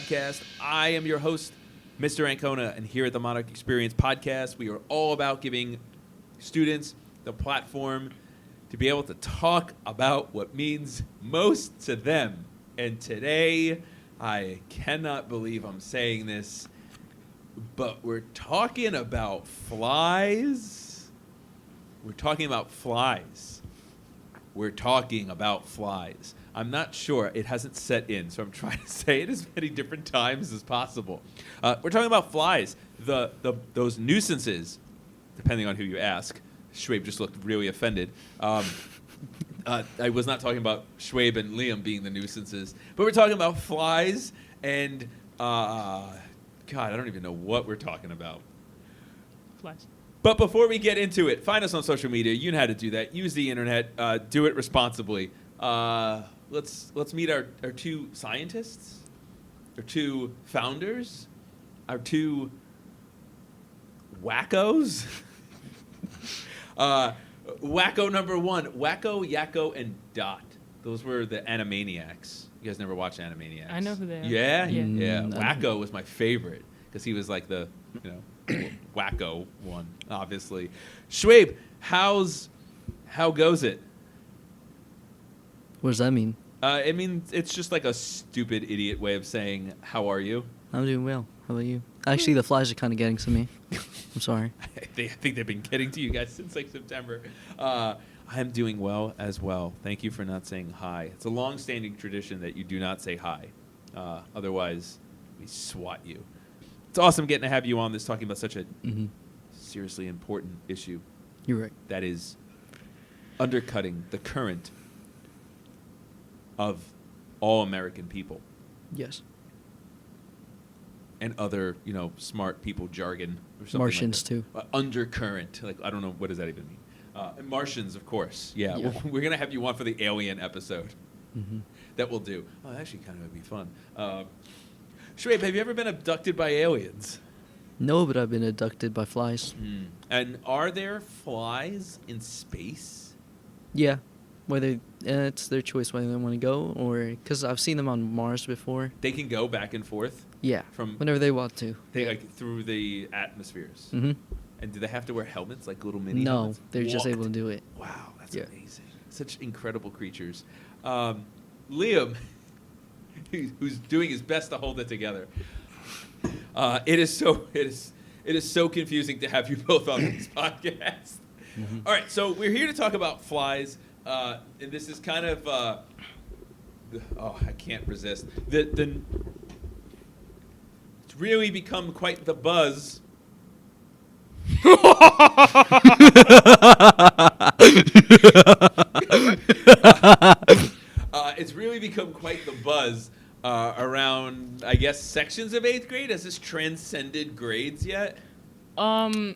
podcast. I am your host, Mr. Ancona, and here at the Monarch Experience podcast, we are all about giving students the platform to be able to talk about what means most to them. And today, I cannot believe I'm saying this, but we're talking about flies. We're talking about flies. We're talking about flies. I'm not sure. It hasn't set in, so I'm trying to say it as many different times as possible. We're talking about flies, those nuisances, depending on who you ask. Shuaib just looked really offended. I was not talking about Shuaib and Liam being the nuisances, but we're talking about flies and, God, I don't even know what we're talking about. Flies. But before we get into it, find us on social media. You know how to do that. Use the internet. Do it responsibly. Let's meet our two scientists, our two founders, our two wackos. Wacko number one, Wacko, Yakko, and Dot. Those were the Animaniacs. You guys never watched Animaniacs? I know who they are. Yeah? Yeah. Wacko was my favorite because he was like the, wacko one, obviously. Shuaib, how goes it? What does that mean? It means it's just like a stupid idiot way of saying, how are you? I'm doing well. How about you? Actually, the flies are kind of getting to me. I'm sorry. I think they've been getting to you guys since like September. I am doing well as well. Thank you for not saying hi. It's a long-standing tradition that you do not say hi. Otherwise, we swat you. It's awesome getting to have you on this talking about such a seriously important issue. You're right. That is undercutting the current of all American people. Yes. And other, smart people jargon or something. Martians, like too. Undercurrent. I don't know, what does that even mean? And Martians, of course. Yeah. Yeah. We're going to have you on for the alien episode. Mm-hmm. That we'll do. Oh, that actually kind of would be fun. Shuaib, have you ever been abducted by aliens? No, but I've been abducted by flies. And are there flies in space? Yeah. Whether it's their choice whether they want to go or... Because I've seen them on Mars before. They can go back and forth? Yeah. From whenever they want to. They through the atmospheres? Mm-hmm. And do they have to wear helmets, like little mini No, helmets? they're just able to do it. Wow, that's Yeah. amazing. Such incredible creatures. Liam, who's doing his best to hold it together. It is so confusing to have you both on this podcast. Mm-hmm. All right, so we're here to talk about flies, and this is kind of I can't resist. It's really become quite the buzz. It's really become quite the buzz around, I guess, sections of 8th grade. Has this transcended grades yet? No,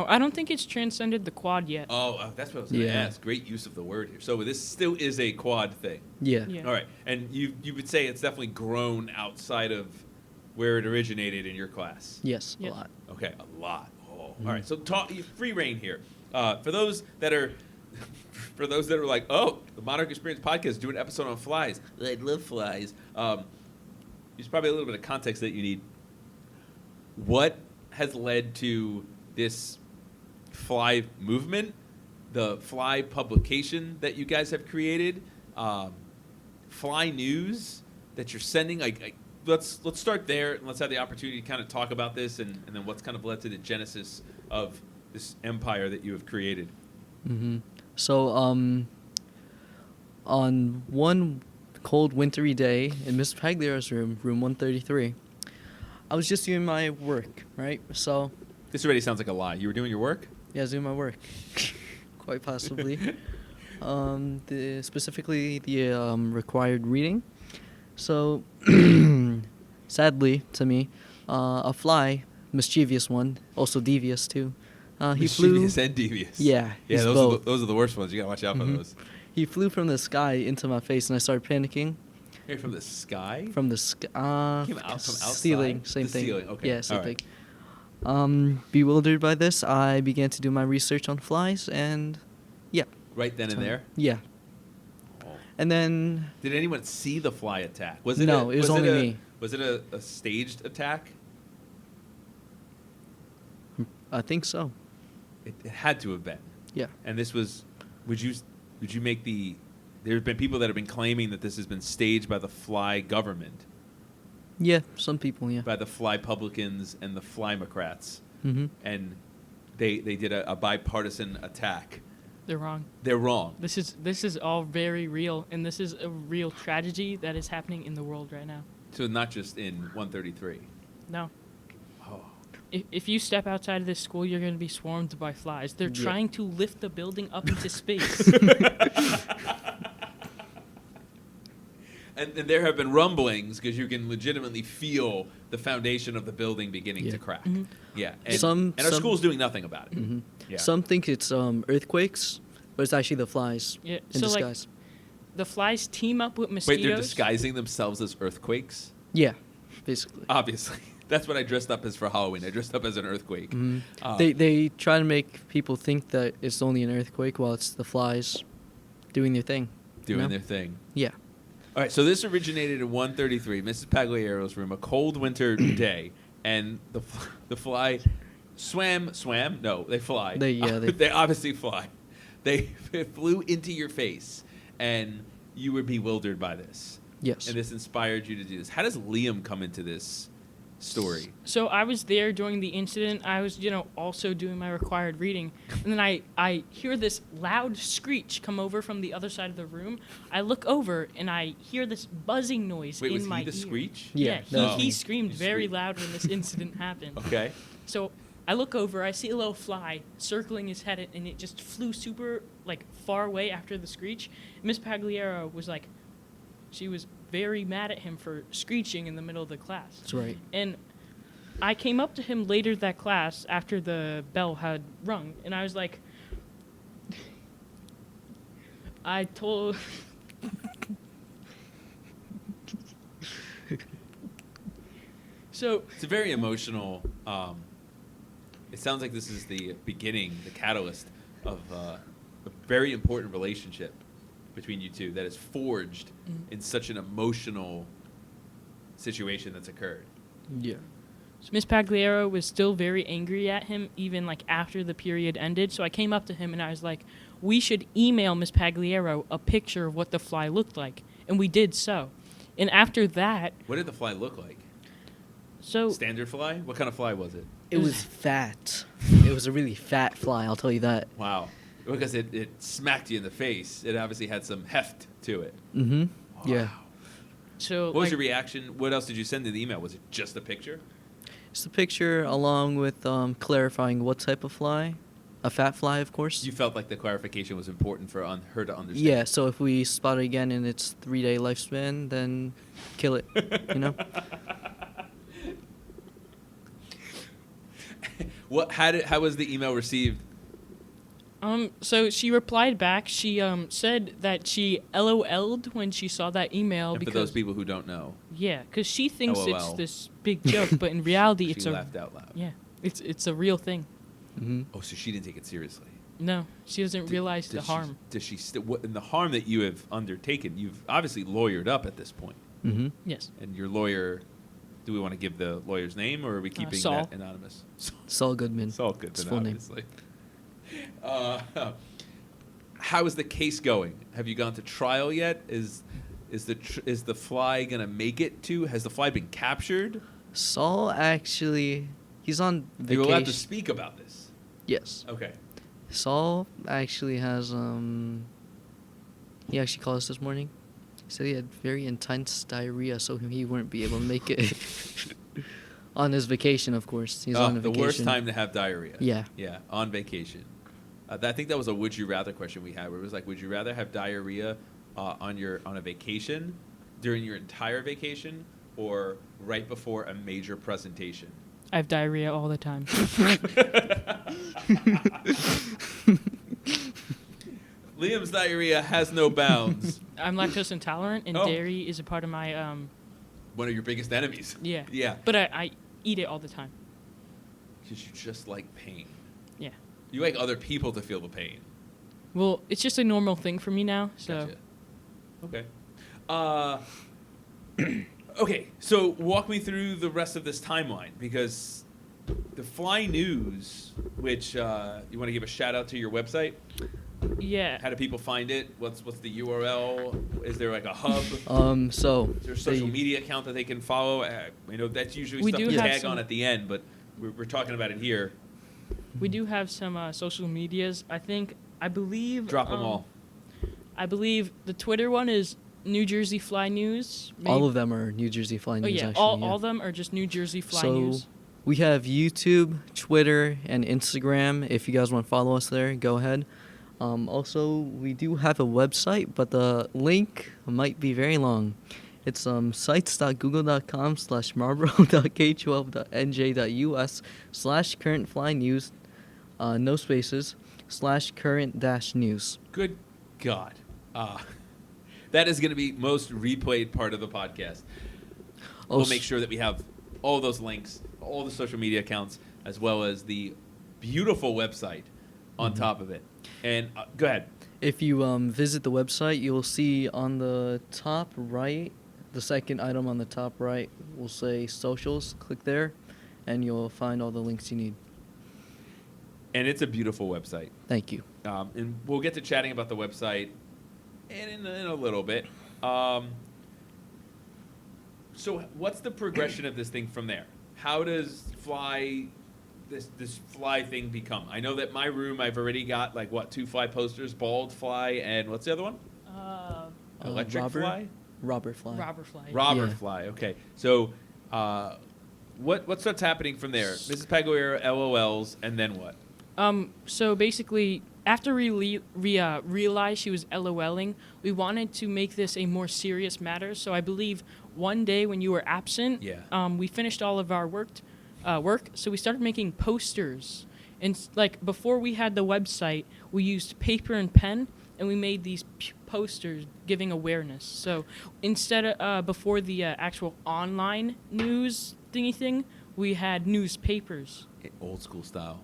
I don't think it's transcended the quad yet. Oh, that's what I was going to Yeah. ask. Great use of the word here. So this still is a quad thing. Yeah. Yeah. All right, and you would say it's definitely grown outside of where it originated in your class. Yes, Yes. a lot. Okay, a lot. Oh, all right. So free reign here. For those that are like, oh, the Monarch Experience podcast is doing an episode on flies. I love flies. There's probably a little bit of context that you need. What has led to this fly movement, the fly publication that you guys have created, fly news that you're sending? Let's start there and let's have the opportunity to kind of talk about this and then what's kind of led to the genesis of this empire that you have created. Mm-hmm. So, on one cold wintry day in Miss Pagliaro's room 133, I was just doing my work, right? So, This already sounds like a lie. You were doing your work? yeah, I was doing my work, quite possibly. Specifically the required reading. So, sadly to me, a fly, mischievous one, also devious too. He flew. Mischievous and devious. Yeah, Yeah, he's those both. are the worst ones. You gotta watch out for those. He flew from the sky into my face, and I started panicking. Hey, from the sky? From the sky, Came out from outside? ceiling, same The thing. ceiling, okay. Yeah, same All right. thing. Bewildered by this, I began to do my research on flies, and yeah. Right then and there? Yeah. Oh. And then Did anyone see the fly attack? Was No, it was only me. Was it a staged attack? I think so. It had to have been. Yeah. And this was, would you make the? There have been people that have been claiming that this has been staged by the fly government, Yeah, some people, yeah. by the fly publicans and the flymocrats, Mm-hmm. and they did a bipartisan attack. They're wrong. They're wrong. This is all very real, and this is a real tragedy that is happening in the world right now. So not just in 133. No. Oh. If you step outside of this school, you're going to be swarmed by flies. They're Yeah. trying to lift the building up into space. And there have been rumblings because you can legitimately feel the foundation of the building beginning Yeah. to crack. Mhm. Yeah. Some- and our some- school's doing nothing about it. Mm-hmm. Yeah. Some think it's earthquakes, but it's actually the flies Yeah. in So disguise. the flies team up with Wait, mosquitoes. they're disguising themselves as earthquakes? Yeah, basically. Obviously. That's what I dressed up as for Halloween. I dressed up as an earthquake. Mhm. Um, They try to make people think that it's only an earthquake while it's the flies doing their thing. doing know? their thing. Yeah. All right, so this originated in 133, Mrs. Pagliero's room, a cold winter day, and the fly swam. No, they fly. They they obviously fly. They flew into your face, and you were bewildered by this. Yes. And this inspired you to do this. How does Liam come into this story? So I was there during the incident. I was, also doing my required reading. And then I hear this loud screech come over from the other side of the room. I look over and I hear this buzzing noise Wait, in was my he the ear. screech? Yeah, he, that was he me. screamed He very screamed. loud when this incident happened. Okay. So I look over, I see a little fly circling his head, and it just flew super, far away after the screech. Miss Pagliaro was she was very mad at him for screeching in the middle of the class. That's right. And I came up to him later that class after the bell had rung, and I was like, I told... So It's a very emotional. It sounds like this is the beginning, the catalyst of a very important relationship between you two that is forged in such an emotional situation that's occurred. Yeah. So Miss Pagliaro was still very angry at him, even after the period ended. So I came up to him and I was like, we should email Miss Pagliaro a picture of what the fly looked like. And we did so. And after that, What did the fly look like? so Standard fly? What kind of fly was it? It was fat. It was a really fat fly, I'll tell you that. Wow. Because it smacked you in the face. It obviously had some heft to it. Mm-hmm. Yeah. Wow. so What was your reaction? What else did you send in the email? Was it just a picture? It's the picture along with clarifying what type of fly. A fat fly, of course. You felt like the clarification was important for her to understand. Yeah, so if we spot it again in its 3-day lifespan, then kill it, you know? How was the email received? So she replied back. She said that she LOL'd when she saw that email And for because those people who don't know, because she thinks it's LOL. this big joke, but in reality, she it's laughed out loud. it's a real thing. Mm-hmm. Oh, so she didn't take it seriously. No, she doesn't realize the harm. Does she? And the harm that you have undertaken, you've obviously lawyered up at this point. Mm-hmm. Yes. And your lawyer, do we want to give the lawyer's name, or are we keeping Saul. that anonymous? Saul Goodman. Saul Goodman, His full name. obviously. How is the case going? Have you gone to trial yet? Is the fly gonna make it to? Has the fly been captured? Saul actually, he's on You're vacation. allowed to speak about this. Yes. Okay. Saul actually has, he actually called us this morning. He said he had very intense diarrhea, so he wouldn't be able to make it on his vacation, of course. He's on a the vacation. worst time to have diarrhea. Yeah. Yeah, on vacation. I think that was a would you rather question we had, where it was like, would you rather have diarrhea on a vacation during your entire vacation, or right before a major presentation? I have diarrhea all the time. Liam's diarrhea has no bounds. I'm lactose intolerant, and Oh. dairy is a part of my One of your biggest enemies. yeah. Yeah. But I eat it all the time. Because you just like pain. Yeah. You like other people to feel the pain. Well, it's just a normal thing for me now. So Gotcha. Okay. Okay, so walk me through the rest of this timeline, because the Fly News, which you want to give a shout out to your website? Yeah. How do people find it? What's the URL? Is there like a hub? So Is there a social media account that they can follow? That's usually We stuff do we have tag some- on at the end, but we're talking about it here. We do have some social medias. I believe. Drop them all. I believe the Twitter one is New Jersey Fly News. all of them are New Jersey Fly Oh News. yeah, actually, all of them are just New Jersey Fly So News. we have YouTube, Twitter, and Instagram. If you guys want to follow us there, go ahead. Also, we do have a website, but the link might be very long. It's sites.google.com/marlboro.k12.nj.us/current-fly-news, no spaces, /current-news. Good God. That is going to be most replayed part of the podcast. We'll Also- make sure that we have all those links, all the social media accounts, as well as the beautiful website on top of it. And go ahead. If you visit the website, you'll see on the top right, the second item on the top right will say socials. Click there, and you'll find all the links you need. And it's a beautiful website. Thank you. And we'll get to chatting about the website in a little bit. So what's the progression of this thing from there? How does this fly thing become? I know that my room, I've already got 2 fly posters, bald fly, and what's the other one? Electric Robert? fly? Robert Fly. Robert Fly. Robert Yeah. fly. Okay. So what's happening from there? Mrs. Pagliaro LOLs, and then what? So basically, after we realized she was LOLing, we wanted to make this a more serious matter. So I believe one day when you were absent, we finished all of our work. So we started making posters. And before we had the website, we used paper and pen, and we made these posters giving awareness. So instead of before the actual online news thing, we had newspapers. Old school style.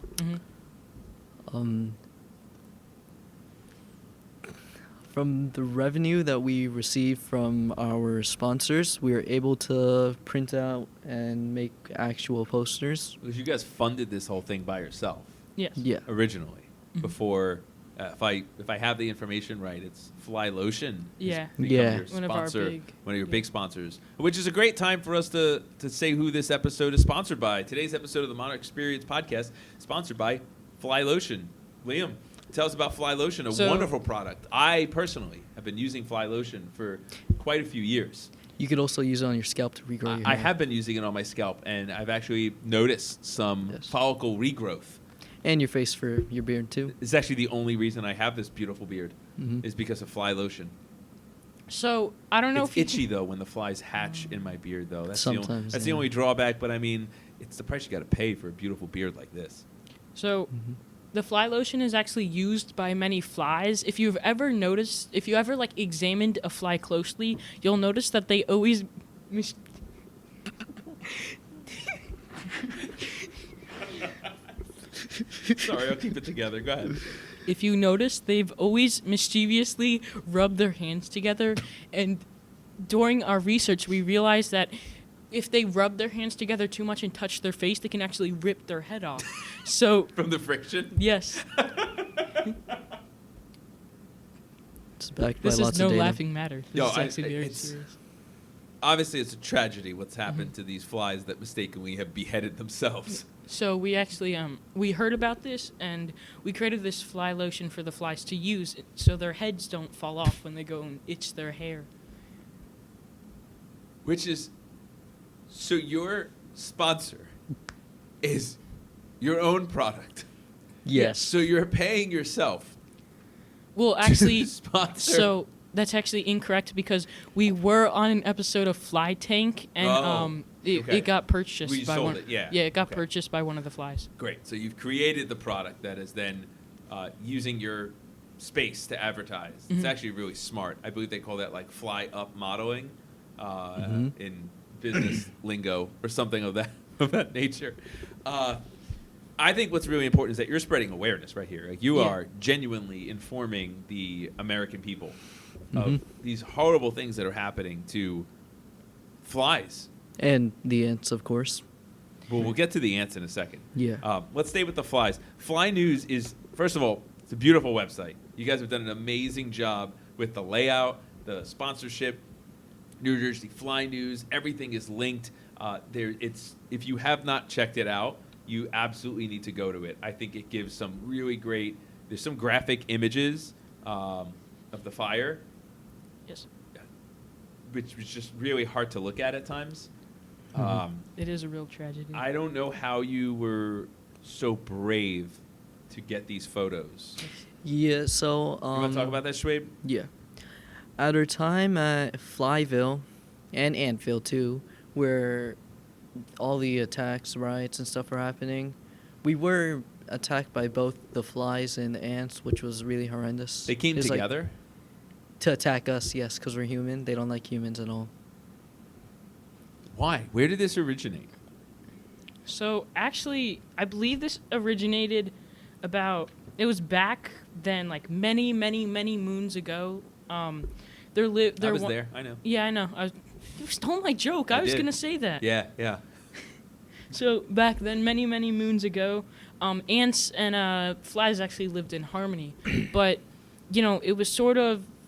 From the revenue that we receive from our sponsors, we are able to print out and make actual posters. Because you guys funded this whole thing by yourself. Yes. Yeah. Originally, before if I have the information right, it's Fly Lotion. Yeah. Yeah. Your One of our sponsor, big- one of your yeah. big sponsors, which is a great time for us to say who this episode is sponsored by. Today's episode of the Monarch Experience podcast sponsored by Fly Lotion. Liam, tell us about Fly Lotion, a So- wonderful product. I personally have been using Fly Lotion for quite a few years. You could also use it on your scalp to regrow your I hair. have been using it on my scalp, and I've actually noticed some Yes. follicle regrowth. And your face for your beard, too. It's actually the only reason I have this beautiful beard Mhm. is because of Fly Lotion. So I don't know It's if you- itchy though when the flies hatch in my beard though. That's Sometimes, the yeah. only drawback. But I mean, it's the price you got to pay for a beautiful beard like this. So Mhm. the fly lotion is actually used by many flies. If you ever examined a fly closely, you'll notice that they always Sorry, I'll keep it together. Go ahead. if you notice, they've always mischievously rubbed their hands together. And during our research, we realized that if they rub their hands together too much and touch their face, they can actually rip their head off. So, From the friction. yes, It's backed this by is lots no of data. laughing matter. This Yo, is actually very it's- serious. Obviously, it's a tragedy what's happened to these flies that mistakenly have beheaded themselves. So we actually we heard about this and we created this fly lotion for the flies to use so their heads don't fall off when they go and itch their hair. Which is, so your sponsor is your own product. Yes. So you're paying yourself. Well, to actually, sponsor. so that's actually incorrect because we were on an episode of Fly Tank and okay. it got purchased We by sold one. it, yeah. Yeah, it got Okay. purchased by one of the flies. Great. So you've created the product that is then using your space to advertise. It's Mhm. actually really smart. I believe they call that like fly up modeling Mhm. in business lingo or something of that nature. I think what's really important is that you're spreading awareness right here. Like you Yeah. are genuinely informing the American people of these horrible things that are happening to flies. And the ants, of course. Well, we'll get to the ants in a second. Yeah. Let's stay with the flies. Fly News is, first of all, it's a beautiful website. You guys have done an amazing job with the layout, the sponsorship, New Jersey Fly News. Everything is linked. If you have not checked it out, you absolutely need to go to it. I think it gives some really great. There's some graphic images of the fire. Yes. Which was just really hard to look at times. It is a real tragedy. I don't know how you were so brave to get these photos. Yeah, so... You want to talk about that, Shuaib? Yeah. At our time at Flyville, and Antville too, where all the attacks, riots, and stuff were happening, we were attacked by both the flies and the ants, which was really horrendous. They came It was together? to attack us, yes, because we're human. They don't like humans at all. Why? Where did this originate? So actually, I believe this originated it was back then, like many, many, many moons ago. I was there. I know. Yeah, I know. You stole my joke. I was did. gonna say that. Yeah. So back then, many, many moons ago, ants and flies actually lived in harmony. But, it was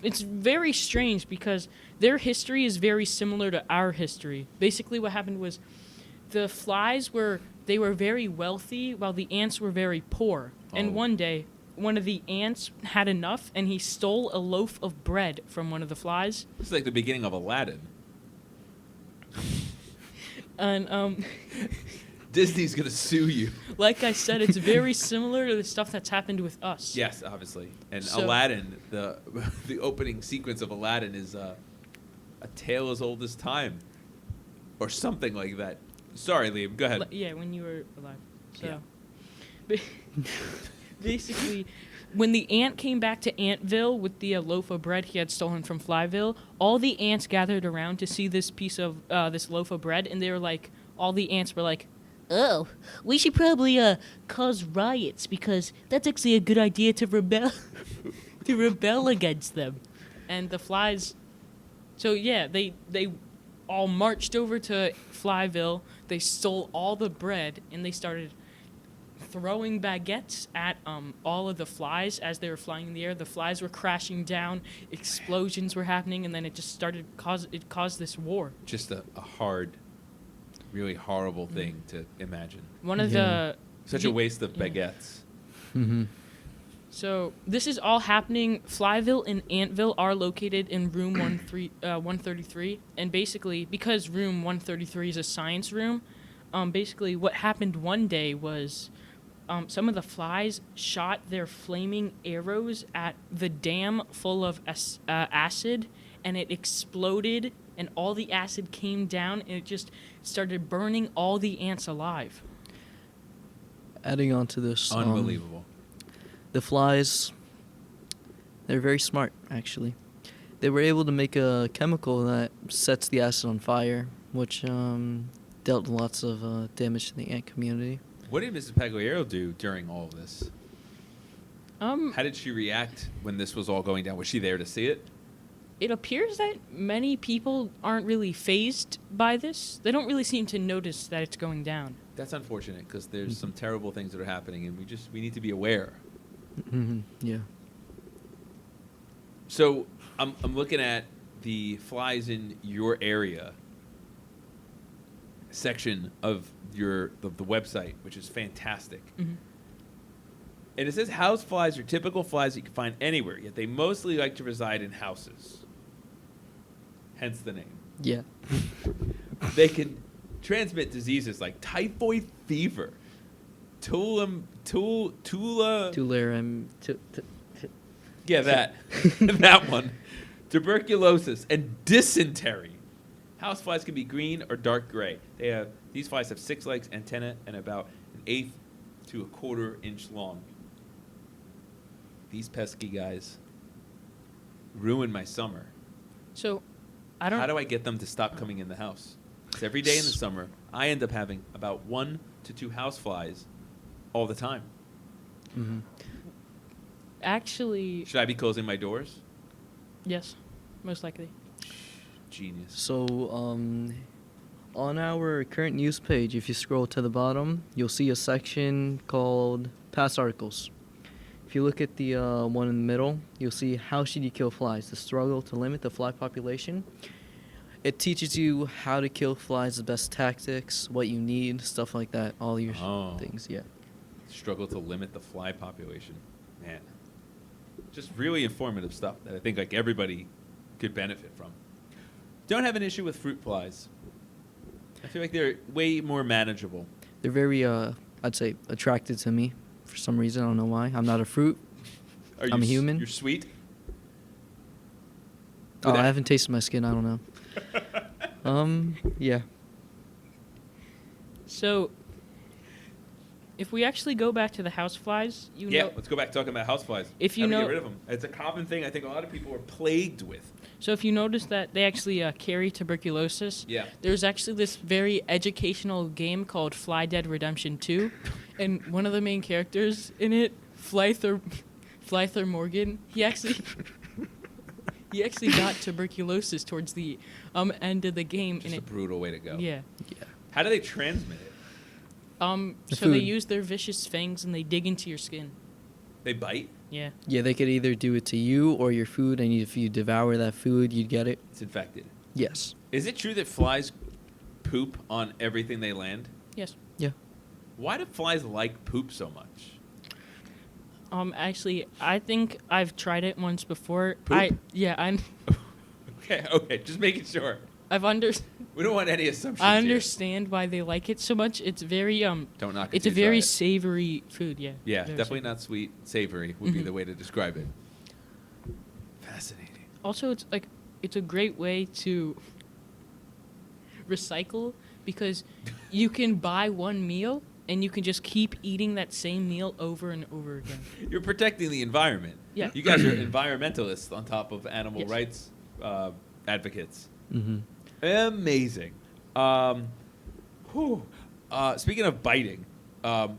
it's very strange because their history is very similar to our history. Basically what happened was the flies were very wealthy while the ants were very poor. Oh. And one day, one of the ants had enough and he stole a loaf of bread from one of the flies. It's like the beginning of Aladdin. And Disney's going to sue you. like I said, it's very similar to the stuff that's happened with us. Yes, obviously. And So- Aladdin, the opening sequence of Aladdin is a tale as old as time. Or something like that. Sorry, Liam, go ahead. Yeah, when you were alive. So, Yeah. basically, when the ant came back to Antville with the loaf of bread he had stolen from Flyville, all the ants gathered around to see this piece of this loaf of bread, and they were like, all the ants were like, "Oh, we should probably cause riots because that's actually a good idea to rebel against them." And the flies, so yeah, they all marched over to Flyville. They stole all the bread and they started throwing baguettes at all of the flies as they were flying in the air. The flies were crashing down, explosions were happening, and then it just caused this war. Just a hard, really horrible thing to imagine. One of Yeah. Such a waste of Yeah. baguettes. Mm-hmm. So this is all happening. Flyville and Antville are located in room 133, and basically because room 133 is a science room, basically what happened one day was some of the flies shot their flaming arrows at the dam full of acid, and it exploded, and all the acid came down, and it just started burning all the ants alive. Adding on to this, Unbelievable. the flies, they're very smart, actually. They were able to make a chemical that sets the acid on fire, which dealt lots of damage to the ant community. What did Mrs. Pagliaro do during all of this? How did she react when this was all going down? Was she there to see it? It appears that many people aren't really fazed by this. They don't really seem to notice that it's going down. That's unfortunate because there's some terrible things that are happening, and we need to be aware. Mm-hmm. Yeah. So I'm looking at the flies in your area section of the website, which is fantastic. Mm-hmm. And it says house flies are typical flies that you can find anywhere, yet they mostly like to reside in houses. Hence the name. Yeah. They can transmit diseases like typhoid fever, Tula. Tularem. Yeah, that. That one. Tuberculosis and dysentery. Houseflies can be green or dark gray. These flies have 6 legs, antennae, and about 1/8 to 1/4 inch long. These pesky guys ruin my summer. So, How do I get them to stop coming in the house? 'Cause every day in the summer, I end up having about 1 to 2 houseflies all the time. Mm-hmm. Actually, Should I be closing my doors? yes. most likely. Genius. So, on our current news page, if you scroll to the bottom, you'll see a section called Past Articles. If you look at the one in the middle, you'll see How Should You Kill Flies? The Struggle to Limit the Fly Population. It teaches you how to kill flies, the best tactics, what you need, stuff like that, all your things, yeah. Struggle to limit the fly population. Man. Just really informative stuff that I think like everybody could benefit from. Don't have an issue with fruit flies. I feel like they're way more manageable. They're very, I'd say, attracted to me for some reason. I don't know why. I'm not a fruit. I'm a human. You're sweet? Oh, I haven't tasted my skin. I don't know. Yeah. So, if we actually go back to the houseflies, know. Let's go back to talking about houseflies. If you How to know, get rid of them. It's a common thing I think a lot of people are plagued with. So if you notice that they actually carry tuberculosis, there's actually this very educational game called Fly Dead Redemption 2, and one of the main characters in it, Flyther Morgan, he actually got tuberculosis towards the end of the game. Just a brutal way to go. Yeah. How do they transmit it? So they use their vicious fangs and they dig into your skin. They bite? Yeah. Yeah, they could either do it to you or your food, and if you devour that food, you'd get it. It's infected. Yes. Is it true that flies poop on everything they land? Yes. Yeah. Why do flies like poop so much? Actually, I think I've tried it once before. Poop? I'm. Okay, just making sure. We don't want any assumptions. I understand why they like it so much. It's very Don't knock it. It's a very savory food. Yeah. Yeah, Very definitely savory. not sweet. Savory would be the way to describe it. Fascinating. Also, it's a great way to recycle because you can buy one meal and you can just keep eating that same meal over and over again. You're protecting the environment. Yeah. You guys are environmentalists on top of animal Yes. rights advocates. Mm-hmm. Amazing. Speaking of biting,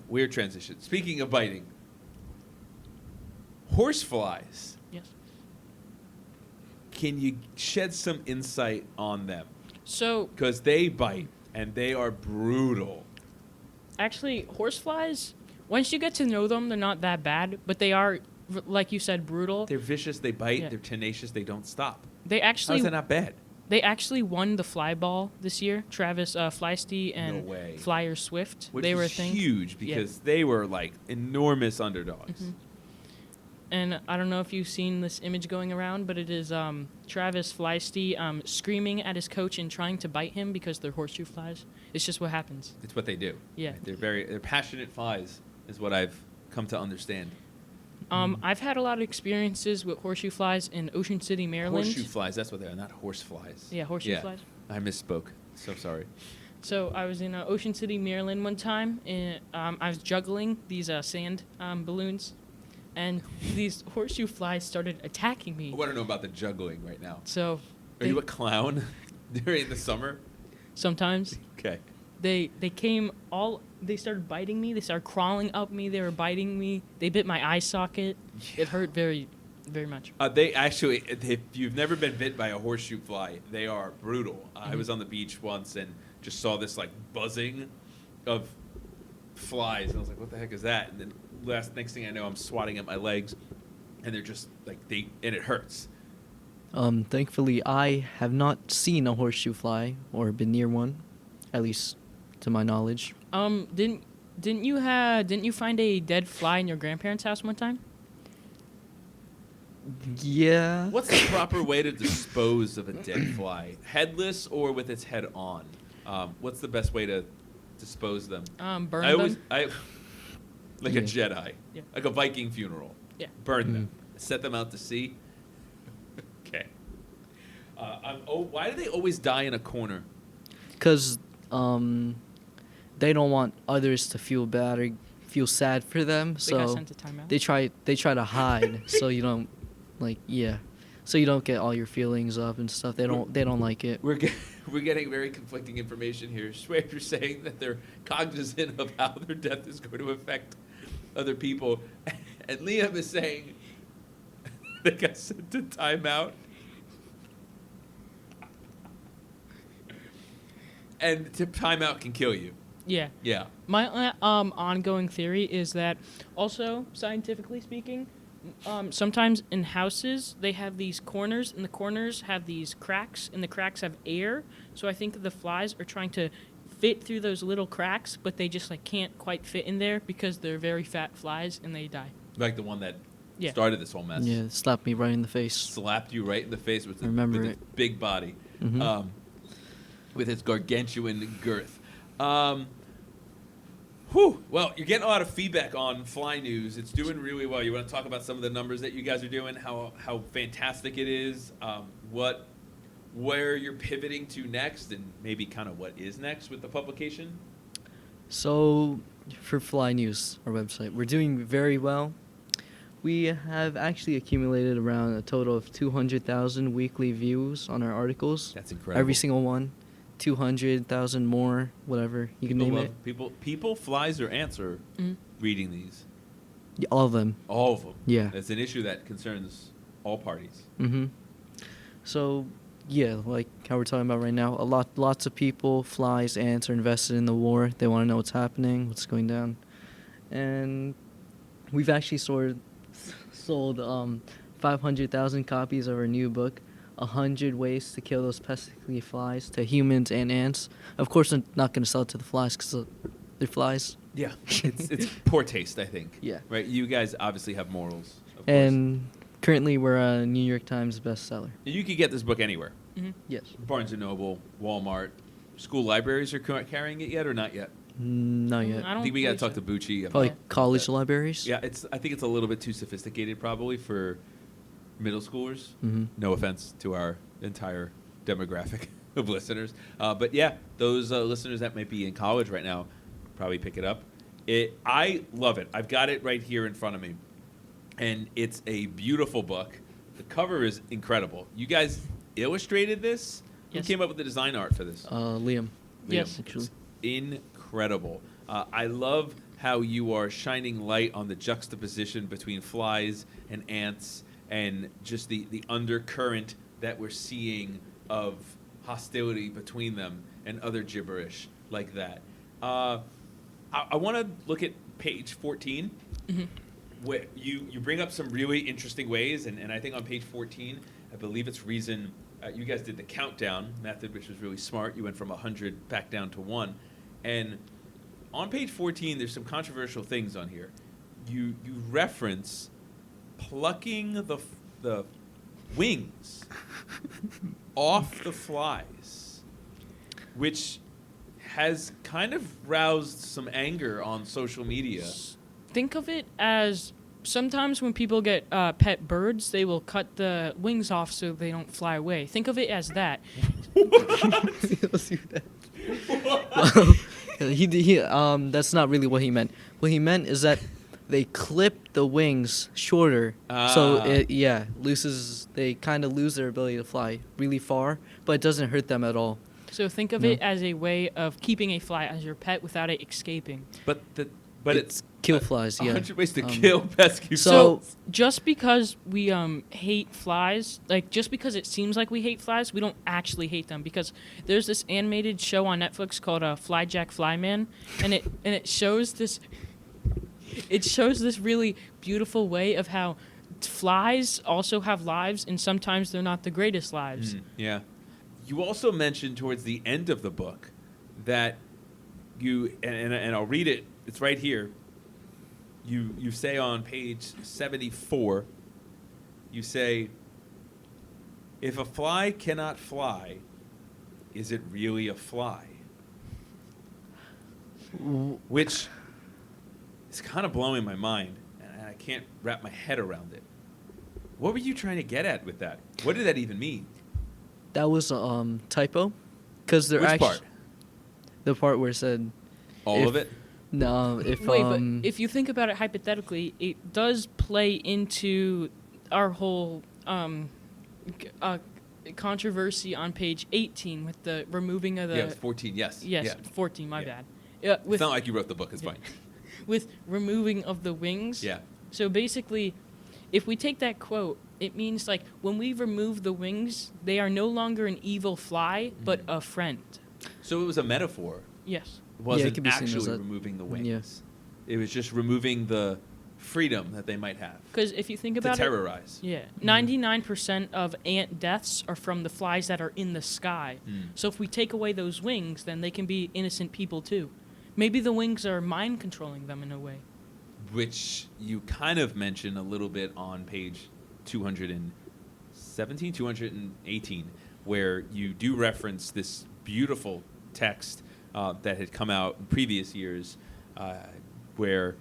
weird transition. Speaking of biting, horseflies. Yes. Can you shed some insight on them? So Because they bite and they are brutal. actually, horseflies, once you get to know them, they're not that bad, but they are, like you said, brutal. They're vicious. They bite. Yeah. They're tenacious. They don't stop. They How actually is that not bad? They actually won the fly ball this year. Travis Fleisty and No way. Flyer Swift. Which they were a is thing. huge because they were like enormous underdogs. Mhm. And I don't know if you've seen this image going around, but it is Travis Fleisty screaming at his coach and trying to bite him because they're horseshoe flies. It's just what happens. It's what they do. Yeah. They're passionate flies, is what I've come to understand. I've had a lot of experiences with horseshoe flies in Ocean City, Maryland. Horseshoe flies, that's what they are, not horse flies. Yeah, horseshoe flies. I misspoke. So sorry. So I was in Ocean City, Maryland one time, and I was juggling these sand balloons, and these horseshoe flies started attacking me. I want to know about the juggling right now. So Are you a clown during the summer? sometimes Okay. they started biting me. They started crawling up me. They were biting me. They bit my eye socket. It hurt very, very much. They actually, if you've never been bit by a horseshoe fly, they are brutal. I was on the beach once and just saw this like buzzing of flies, and I was like, "What the heck is that?" And then next thing I know, I'm swatting at my legs, and they're just like and it hurts. Thankfully, I have not seen a horseshoe fly or been near one, at least to my knowledge. Didn't you find a dead fly in your grandparents' house one time? Yeah. What's the proper way to dispose of a dead fly? Headless or with its head on? What's the best way to dispose them? Burn I them. like Yeah. a Jedi, Yeah. like a Viking funeral. Yeah. Burn them, set them out to sea. Okay. Why do they always die in a corner? Because they don't want others to feel bad or feel sad for them, They got so sent to timeout. they try to hide so you don't so you don't get all your feelings up and stuff. They don't like it. We're getting very conflicting information here. Shuaib, you're saying that they're cognizant of how their death is going to affect other people, and Liam is saying they got sent to timeout. and timeout can kill you. Yeah. Yeah. My ongoing theory is that also, scientifically speaking, sometimes in houses they have these corners, and the corners have these cracks, and the cracks have air. So I think that the flies are trying to fit through those little cracks, but they just like can't quite fit in there because they're very fat flies and they die. Like the one that Yeah. started this whole mess. Yeah, slapped me right in the face. Slapped you right in the face with, Remember with its big body. Mhm. With its gargantuan girth. Well, you're getting a lot of feedback on Fly News. It's doing really well. You want to talk about some of the numbers that you guys are doing, how fantastic it is, where you're pivoting to next, and maybe kind of what is next with the publication? So, for Fly News, our website, we're doing very well. We have actually accumulated around a total of 200,000 weekly views on our articles. That's incredible. Every single one. 200,000 more, whatever you can name it. People, flies or ants are Mhm. reading these. Yeah, all of them. All of them. Yeah. It's an issue that concerns all parties. Mm-hmm. So, yeah, like how we're talking about right now, lots of people, flies, ants, are invested in the war. They want to know what's happening, what's going down, and we've actually sold 500,000 copies of our new book, 100 Ways to Kill Those Pesky Flies, to humans and ants. Of course, I'm not going to sell it to the flies because they're flies. Yeah. It's poor taste, I think. Yeah. Right? You guys obviously have morals, of course. And currently, we're a New York Times bestseller. You could get this book anywhere. Yes. Barnes & Noble, Walmart. School libraries are carrying it yet or not yet? Not yet. I don't think we got to believe talk so. to Bucci about Probably college that. libraries. Yeah, I think it's a little bit too sophisticated probably for middle schoolers. Mm-hmm. No offense to our entire demographic of listeners. But yeah, those listeners that might be in college right now probably pick it up. I love it. I've got it right here in front of me. And it's a beautiful book. The cover is incredible. You guys illustrated this? Yes. Who came up with the design art for this? Liam. Yes. Actually. It's incredible. I love how you are shining light on the juxtaposition between flies and ants and just the undercurrent that we're seeing of hostility between them and other gibberish like that. I want to look at page 14. Mhm. Where you bring up some really interesting ways, and I think on page 14, I believe it's reason you guys did the countdown method, which was really smart. You went from 100 back down to 1. And on page 14, there's some controversial things on here. You reference plucking the wings off the flies, which has kind of roused some anger on social media. Think of it as sometimes when people get pet birds, they will cut the wings off so they don't fly away. Think of it as that. Let's do that. Well, that's not really what he meant. What he meant is that they clip the wings shorter, so it loses. They kind of lose their ability to fly really far, but it doesn't hurt them at all. So think of it as a way of keeping a fly as your pet without it escaping. But it's kill flies. Yeah, 100 ways to kill pesky so- flies. Just because we hate flies, like just because it seems like we hate flies, we don't actually hate them. Because there's this animated show on Netflix called Fly Jack Flyman, and it shows this. It shows this really beautiful way of how flies also have lives, and sometimes they're not the greatest lives. Yeah. You also mentioned towards the end of the book that you and I'll read it. It's right here. You say on page 74, you say, if a fly cannot fly, is it really a fly? Which is kind of blowing my mind, and I can't wrap my head around it. What were you trying to get at with that? What did that even mean? That was a typo, because they're Which actually part? the part where it said All of it? no. If Wait, but if you think about it hypothetically, it does play into our whole controversy on page 18 with the removing of the. Yeah, it's 14, yes. Yes, Yeah. 14. My Yeah. bad. Yeah, It's not like you wrote the book, it's Yeah. fine. with removing of the wings. Yeah. So basically, if we take that quote, it means when we remove the wings, they are no longer an evil fly, but a friend. So it was a metaphor. Yes. It wasn't it could be seen as actually that. removing the wings. Yes. It was just removing the freedom that they might have Because if you think to about it, terrorize. yeah, 99% of ant deaths are from the flies that are in the sky. So if we take away those wings, then they can be innocent people too. Maybe the wings are mind controlling them in a way. Which you kind of mention a little bit on page 217, 218, where you do reference this beautiful text that had come out in previous years, where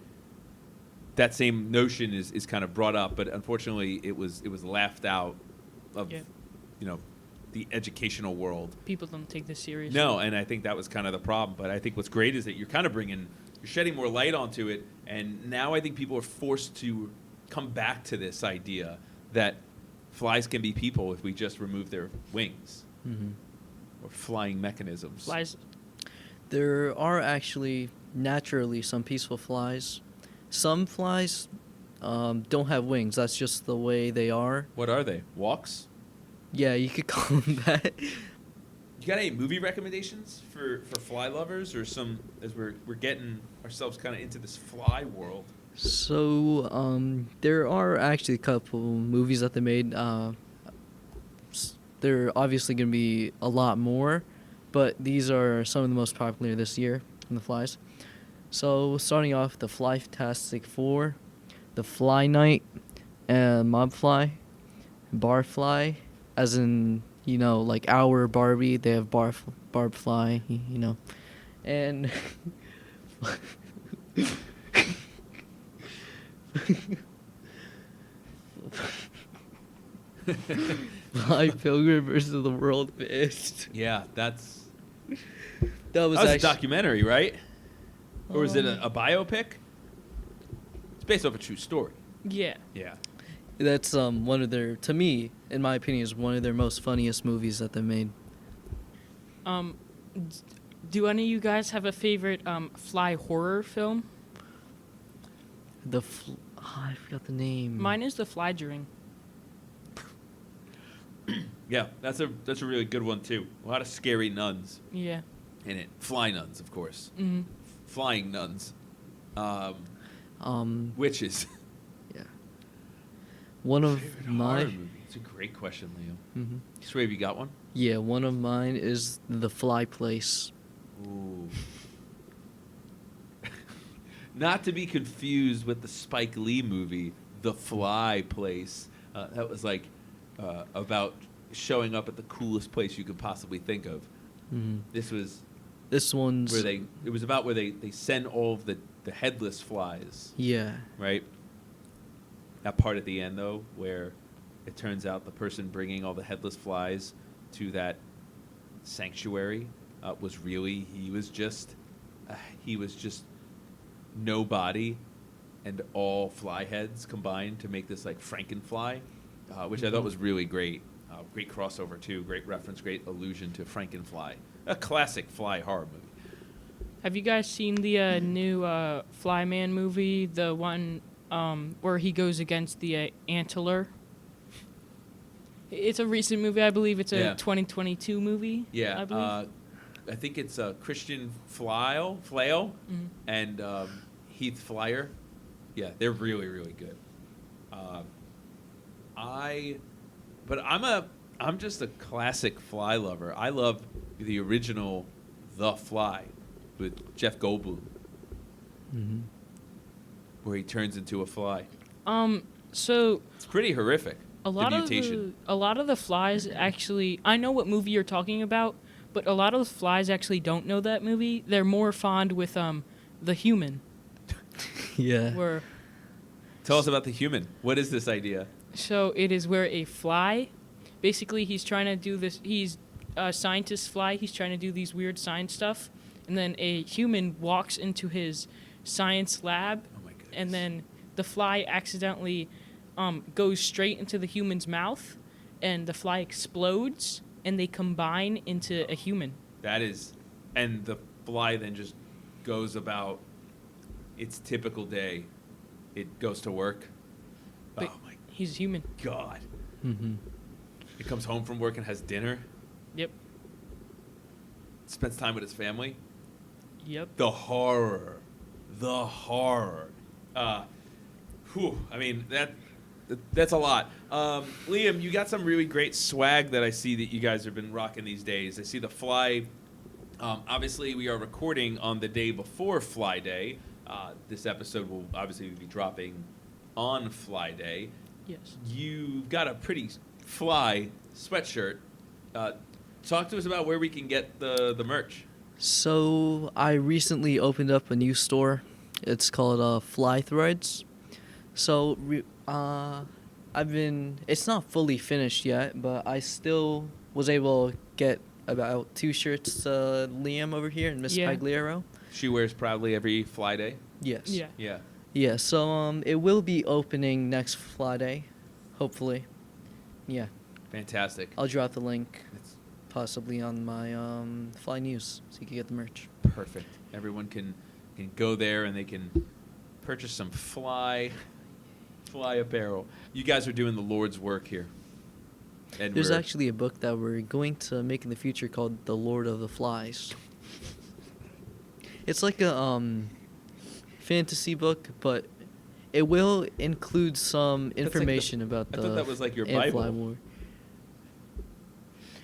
that same notion is kind of brought up, but unfortunately it was laughed out of the educational world. People don't take this seriously. No, and I think that was kind of the problem. But I think what's great is that you're kind of you're shedding more light onto it, and now I think people are forced to come back to this idea that flies can be people if we just remove their wings or flying mechanisms. Flies. There are actually naturally some peaceful flies. Some flies don't have wings. That's just the way they are. What are they? Walks? Yeah, you could call them that. You got any movie recommendations for fly lovers, or some as we're getting ourselves kind of into this fly world? So, there are actually a couple movies that they made. There are obviously going to be a lot more, but these are some of the most popular this year in the flies. So, starting off, The Fly-tastic 4, The Fly Night, and Mob Fly, Barfly, as in, like our Barbie, they have Barb Fly, and Fly Pilgrim versus the World Fist. Yeah, that That was a documentary, right? Or is it a biopic? It's based off a true story. Yeah. Yeah. That's one of their, to me, in my opinion, is one of their most funniest movies that they made. Do any of you guys have a favorite fly horror film? I forgot the name. Mine is The Fly-During. Yeah, that's a really good one too. A lot of scary nuns Yeah. in it. Fly nuns, of course. Mm-hmm. Flying nuns. Witches. Yeah. One of Favorite my horror movie? It's a great question, Liam. Mhm. Shuaib, you got one? Yeah, one of mine is The Fly Place. Ooh. Not to be confused with the Spike Lee movie, The Fly Place. That was like about showing up at the coolest place you could possibly think of. Mm-hmm. This one's where it was about where they send all of the headless flies, yeah. right? That part at the end, though, where it turns out the person bringing all the headless flies to that sanctuary was really he was just nobody, and all fly heads combined to make this like Frankenfly, which I thought was really great. Great crossover too. Great reference. Great allusion to Frankenfly. A classic fly horror movie. Have you guys seen the new Flyman movie? The one where he goes against the antler? It's a recent movie, I believe. It's a 2022 movie. Yeah, I believe. I think it's Christian Flail, and Heath Flyer. Yeah, they're really, really good. I'm just a classic fly lover. I love the original The Fly with Jeff Goldblum, where he turns into a fly. So It's pretty horrific. a lot of the flies actually. I know what movie you're talking about, but a lot of the flies actually don't know that movie. They're more fond with The Human. Yeah. Where Tell us about The Human. What is this idea? so it is where a fly, basically he's trying to do this. He's a scientist fly. He's trying to do these weird science stuff, and then a human walks into his science lab, Oh my goodness. and then the fly accidentally goes straight into the human's mouth, and the fly explodes, and they combine into a human. That is, and the fly then just goes about its typical day. It goes to work. But Oh my he's human. God. Mm-hmm. It comes home from work and has dinner. Yep. spends time with his family. Yep. The horror. I mean, that's a lot. Liam, you got some really great swag that I see that you guys have been rocking these days. I see the fly. Obviously, we are recording on the day before Fly Day. This episode will obviously be dropping on Fly Day. Yes. You've got a pretty fly sweatshirt. Talk to us about where we can get the merch. So I recently opened up a new store. It's called Fly Threads. So it's not fully finished yet, but I still was able to get about 2 shirts to Liam over here and Miss Yeah. Pagliaro. She wears proudly every Fly Day. Yes. Yeah. Yeah. Yeah, so it will be opening next Friday, hopefully. Yeah. Fantastic. I'll drop the link It's possibly on my Fly News so you can get the merch. perfect. Everyone can go there and they can purchase some fly apparel. You guys are doing the Lord's work here. And There's we're- actually a book that we're going to make in the future called The Lord of the Flies. It's like a fantasy book, but it will include some like the- information about I the thought that was like your ant-fly Bible. war.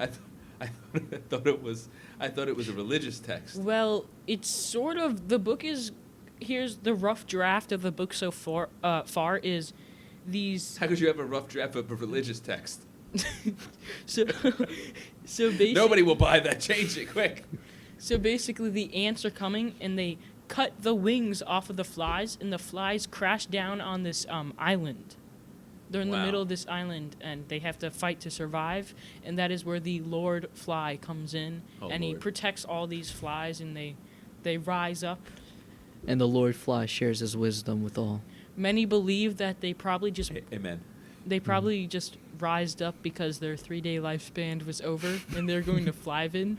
I thought it was a religious text. Well, it's sort of the book is. Here's the rough draft of the book so far. Is these How could you have a rough draft of a religious text? so basically Nobody will buy that. Change it quick. So basically, the ants are coming, and they cut the wings off of the flies, and the flies crash down on this island. They're in the Wow. middle of this island, and they have to fight to survive, and that is where the Lord Fly comes in, Oh, and he Lord. protects all these flies, and they rise up. And the Lord Fly shares his wisdom with all. Many believe that they probably just Amen. just rised up because their 3-day lifespan was over, and they're going to fly in.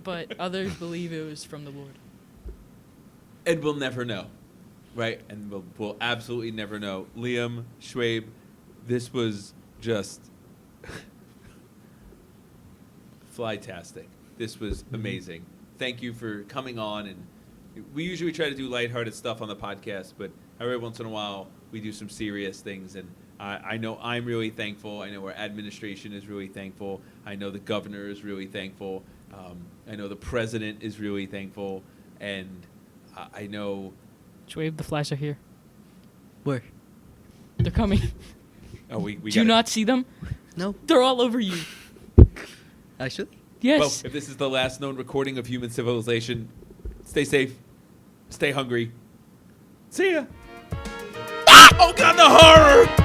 But others believe it was from the Lord. And we'll never know, right? And we'll absolutely never know. Liam, Shuaib, this was just flytastic. This was amazing. Thank you for coming on. And we usually try to do lighthearted stuff on the podcast, but every once in a while we do some serious things. And I know I'm really thankful. I know our administration is really thankful. I know the governor is really thankful. I know the president is really thankful. And I know. Shuaib, the flies are here. Where? They're coming. Oh, we Do you not see them? No. They're all over you. Actually? Yes. Well, if this is the last known recording of human civilization, stay safe, stay hungry. See ya. Ah! Oh God, the horror!